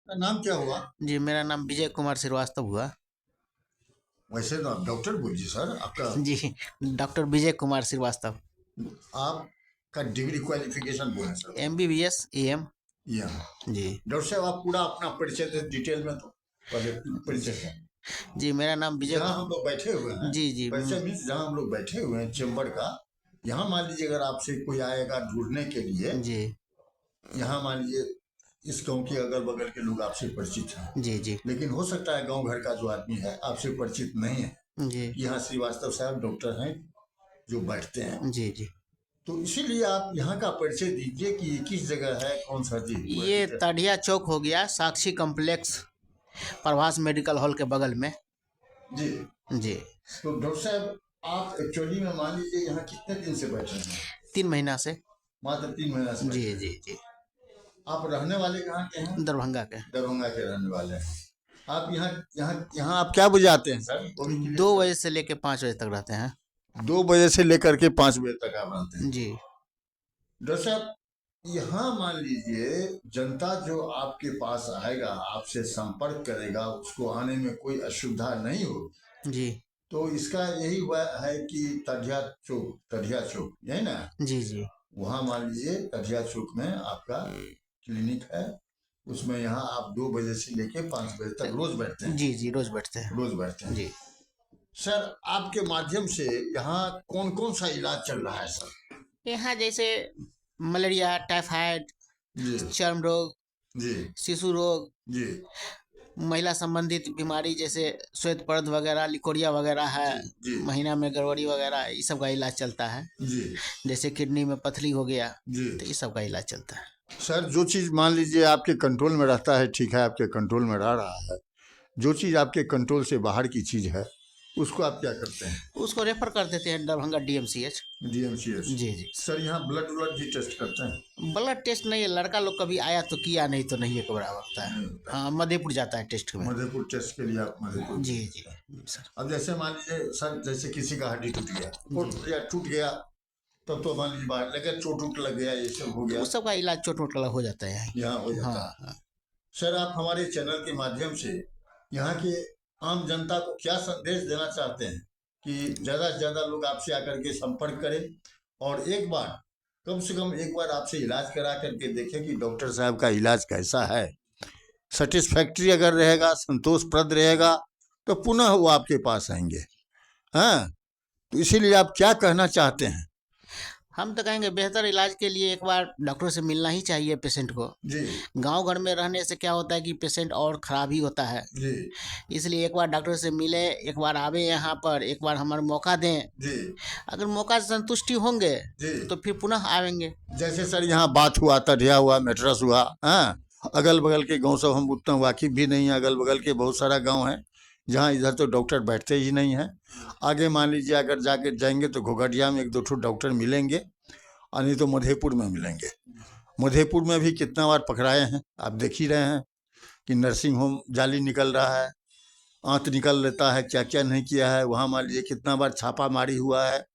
आपका नाम क्या हुआ? जी, मेरा नाम विजय कुमार श्रीवास्तव हुआ। वैसे तो आप डॉक्टर बोलिए सर, आपका जी, डॉक्टर विजय कुमार श्रीवास्तव। आपका डिग्री क्वालिफिकेशन बोले सर। MBBS AM। ये हाँ। जी। डॉक्टर साहब आप पूरा अपना परिचय दें डिटेल में, तो पहले परिचय जी, दें। जी मेरा नाम विजय। जहाँ हम लोग बैठे हुए हैं, जी, जी। परिचय मीन्स जहाँ हम लोग बैठे हुए हैं चेम्बर का, यहाँ मान लीजिए अगर आपसे कोई आएगा ढूंढने के लिए, जी, यहाँ मान लीजिए इस गांव के अगल बगल के लोग आपसे परिचित हैं, जी, जी, लेकिन हो सकता है गांव घर का जो आदमी है आपसे परिचित नहीं है। जी, यहाँ श्रीवास्तव साहब डॉक्टर हैं जो बैठते हैं, जी, जी। तो इसीलिए आप यहाँ का परिचय दीजिए कि ये किस जगह है, कौन सा जी ये तढ़िया चौक हो गया, साक्षी कॉम्प्लेक्स, प्रभास मेडिकल हॉल के बगल में। जी। जी। तो डॉक्टर साहब आप एक्चुअली में मान लीजिए यहाँ कितने दिन से बैठे हैं? 3 महीना से। मात्र 3 महीना से जी, बैठे हैं। जी, जी। आप रहने वाले कहाँ के हैं? दरभंगा के। दरभंगा के रहने वाले हैं। आप यहाँ यहाँ यहाँ आप क्या बजे आते हैं सर? 2 बजे से लेके 5 बजे तक रहते हैं। 2 बजे से लेकर के 5 बजे तक आप रहते हैं। जी। डॉक्टर साहब यहाँ मान लीजिए जनता जो आपके पास आएगा, आपसे संपर्क करेगा, उसको आने में कोई असुविधा नहीं हो, जी, तो इसका यही हुआ है कि तढ़िया चौक यही ना, जी, जी, वहाँ मान लीजिए तढ़िया चौक में आपका क्लिनिक है, उसमें यहाँ आप 2 बजे से लेके 5 बजे तक रोज बैठते हैं? जी, जी, रोज बैठते हैं। रोज बैठते हैं। जी। सर आपके माध्यम से यहाँ कौन कौन सा इलाज चल रहा है सर? यहाँ जैसे मलेरिया, टाइफाइड, जी चर्म रोग, जी शिशु रोग, जी महिला संबंधित बीमारी जैसे श्वेत पर्द वगैरह, लिकोरिया वगैरह है, जी महीना में गड़बड़ी वगैरह, ये सब का इलाज चलता है। जी जैसे किडनी में पथरी हो गया, जी। तो ये सब का इलाज चलता है। सर जो चीज़ मान लीजिए आपके कंट्रोल में रहता है, ठीक है, आपके कंट्रोल में रह रहा है। जो चीज़ आपके कंट्रोल से बाहर की चीज़ है, उसको आप क्या करते हैं? उसको रेफर कर देते हैं दरभंगा DMCH। DMCH। जी, जी। सर यहाँ ब्लड व्लड भी टेस्ट करते हैं? ब्लड टेस्ट नहीं है, लड़का लोग कभी आया तो किया, नहीं तो नहीं, एक बराबर होता है। नहीं होता है। हाँ, मधेपुर जाता है टेस्ट में। मधेपुर टेस्ट के लिए आप मधेपुर जी, भेज जी, देते हैं। सर। अब जैसे मान लीजिए सर, जैसे किसी का हड्डी टूट गया या टूट गया, तब तो मान लीजिए बाहर लगे, चोट उट लग गया, ये सब हो गया, उस सब का इलाज चोट वोट का हो जाता है यहाँ। यहाँ हो जाता हाँ, है। हाँ। सर आप हमारे चैनल के माध्यम से यहाँ के आम जनता को क्या संदेश देना चाहते हैं कि ज़्यादा से ज़्यादा लोग आपसे आकर के संपर्क करें और एक बार, कम से कम एक बार आपसे इलाज करा करके देखें कि डॉक्टर साहब का इलाज कैसा है। सेटिस्फैक्ट्री अगर रहेगा, संतोषप्रद रहेगा, तो पुनः वो आपके पास आएंगे। हाँ, तो इसीलिए आप क्या कहना चाहते हैं? हम तो कहेंगे बेहतर इलाज के लिए एक बार डॉक्टर से मिलना ही चाहिए पेशेंट को। जी गांव घर में रहने से क्या होता है कि पेशेंट और ख़राब ही होता है। जी इसलिए एक बार डॉक्टर से मिले, एक बार आवे यहाँ पर, एक बार हमारा मौका दें। जी अगर मौका से संतुष्टि होंगे जी। तो फिर पुनः आवेंगे। जैसे सर यहाँ बात हुआ, तढ़िया हुआ, मेट्रस हुआ, हाँ, अगल बगल के गांव सब हम उतना वाकिफ भी नहीं है। अगल बगल के बहुत सारा गांव है जहाँ इधर तो डॉक्टर बैठते ही नहीं हैं। आगे मान लीजिए अगर जाके जाएंगे तो घोघटिया में 1-2 ठो डॉक्टर मिलेंगे, और नहीं तो मधेपुर में मिलेंगे। मधेपुर में भी कितना बार पकड़ाए हैं, आप देख ही रहे हैं कि नर्सिंग होम जाली निकल रहा है, आंत निकल लेता है, क्या क्या नहीं किया है वहाँ। मान लीजिए कितना बार छापा मारी हुआ है,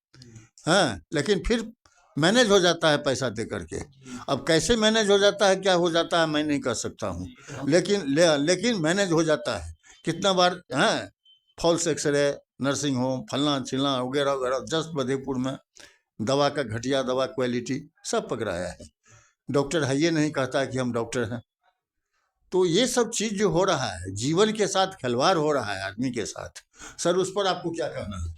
हाँ, लेकिन फिर मैनेज हो जाता है पैसा दे करके। अब कैसे मैनेज हो जाता है, क्या हो जाता है, मैं नहीं कह सकता हूँ, लेकिन मैनेज हो जाता है। कितना बार, हाँ, फॉल्स एक्सरे, नर्सिंग होम, फलना चिलना वगैरह वगैरह, जस्ट मधेपुर में दवा का घटिया दवा क्वालिटी सब पकड़ाया है। डॉक्टर है ये नहीं कहता कि हम डॉक्टर हैं। तो ये सब चीज़ जो हो रहा है, जीवन के साथ खिलवाड़ हो रहा है आदमी के साथ, सर उस पर आपको क्या कहना है?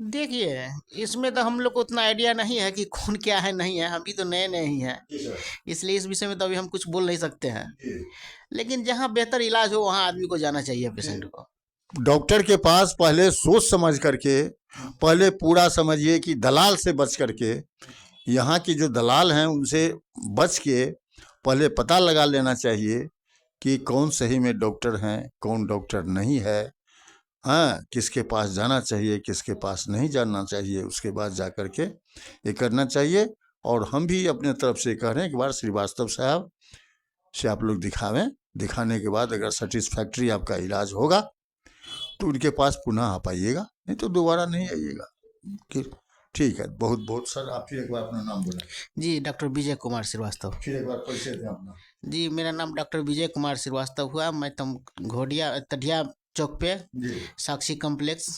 देखिए, इसमें तो हम लोग को उतना आइडिया नहीं है कि कौन क्या है नहीं है, हम भी तो नए नए ही हैं, जी सर। इसलिए इस विषय में तो अभी हम कुछ बोल नहीं सकते हैं। जी। लेकिन जहाँ बेहतर इलाज हो वहाँ आदमी को जाना चाहिए, पेशेंट को। डॉक्टर के पास पहले सोच समझ करके, पहले पूरा समझिए कि दलाल से बच करके, यहाँ की जो दलाल हैं उनसे बच के पहले पता लगा लेना चाहिए कि कौन सही में डॉक्टर हैं, कौन डॉक्टर नहीं है, हाँ, किसके पास जाना चाहिए, किसके पास नहीं जाना चाहिए, उसके बाद जा कर के ये करना चाहिए। और हम भी अपने तरफ से कह रहे हैं, एक बार श्रीवास्तव साहब से आप लोग दिखावें, दिखाने के बाद अगर सेटिस्फैक्ट्री आपका इलाज होगा तो उनके पास पुनः आप आइएगा, नहीं तो दोबारा नहीं आइएगा। फिर ठीक है, बहुत बहुत सर, आप फिर एक बार अपना नाम बोलें। जी, डॉक्टर विजय कुमार श्रीवास्तव। फिर एक बार परिचय दें अपना। जी, मेरा नाम डॉक्टर विजय कुमार श्रीवास्तव हुआ। मैं घोड़िया तटिया चौक पे जी साक्षी कॉम्प्लेक्स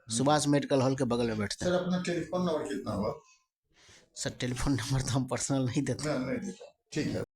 सुभाष मेडिकल हॉल के बगल में बैठते सर, हैं। अपना टेलीफोन नंबर कितना हुआ? सर टेलीफोन नंबर तो हम पर्सनल नहीं देते। नहीं देता, ठीक है।